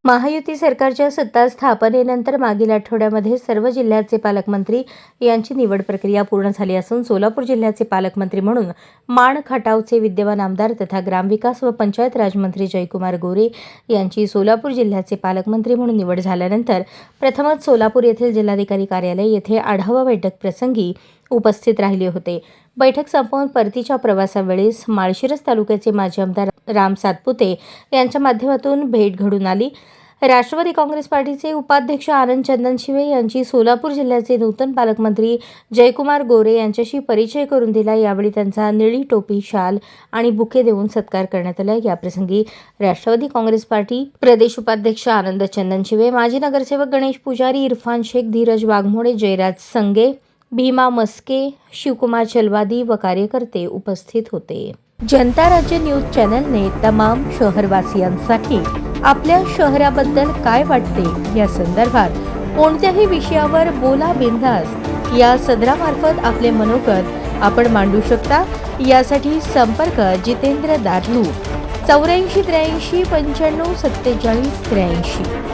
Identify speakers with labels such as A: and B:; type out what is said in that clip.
A: महायुती सरकारच्या सत्ता स्थापनेनंतर मागील आठवड्यामध्ये सर्व जिल्ह्याचे पालकमंत्री यांची निवड प्रक्रिया पूर्ण झाली असून सोलापूर जिल्ह्याचे पालकमंत्री म्हणून माण खटावचे विद्यमान आमदार तथा ग्रामविकास व पंचायत राज मंत्री जयकुमार गोरे यांची सोलापूर जिल्ह्याचे पालकमंत्री म्हणून निवड झाल्यानंतर प्रथमच सोलापूर येथील जिल्हाधिकारी कार्यालय येथे आढावा बैठक प्रसंगी उपस्थित राहिले होते। बैठक संपवून परतीच्या प्रवासावेळेस माळशिरस तालुक्याचे माजी आमदार राम सातपुते यांच्या माध्यमातून भेट घडून आली। राष्ट्रवादी काँग्रेस पार्टीचे उपाध्यक्ष आनंद चंदनशिवे यांची सोलापूर जिल्ह्याचे नूतन पालकमंत्री जयकुमार गोरे यांच्याशी परिचय करून दिला। यावेळी त्यांचा निळी टोपी, शाल आणि बुके देऊन सत्कार करण्यात आला। याप्रसंगी राष्ट्रवादी काँग्रेस पार्टी प्रदेश उपाध्यक्ष आनंद चंदनशिवे, माजी नगरसेवक गणेश पुजारी, इरफान शेख, धीरज वाघमोडे, जयराज संगे, भीमा मस्के, शिवकुमार चलवादी व कार्यकर्ते उपस्थित होते। जनता राज्य न्यूज चॅनलने तमाम शहरवासियांसाठी आपल्या शहराबद्दल काय वाटते या संदर्भात कोणत्याही विषयावर बोला बिंदास या सदरामार्फत आपले मनोगत आपण मांडू शकता। यासाठी संपर्क जितेंद्र दार्लू 84 83 95 47 83।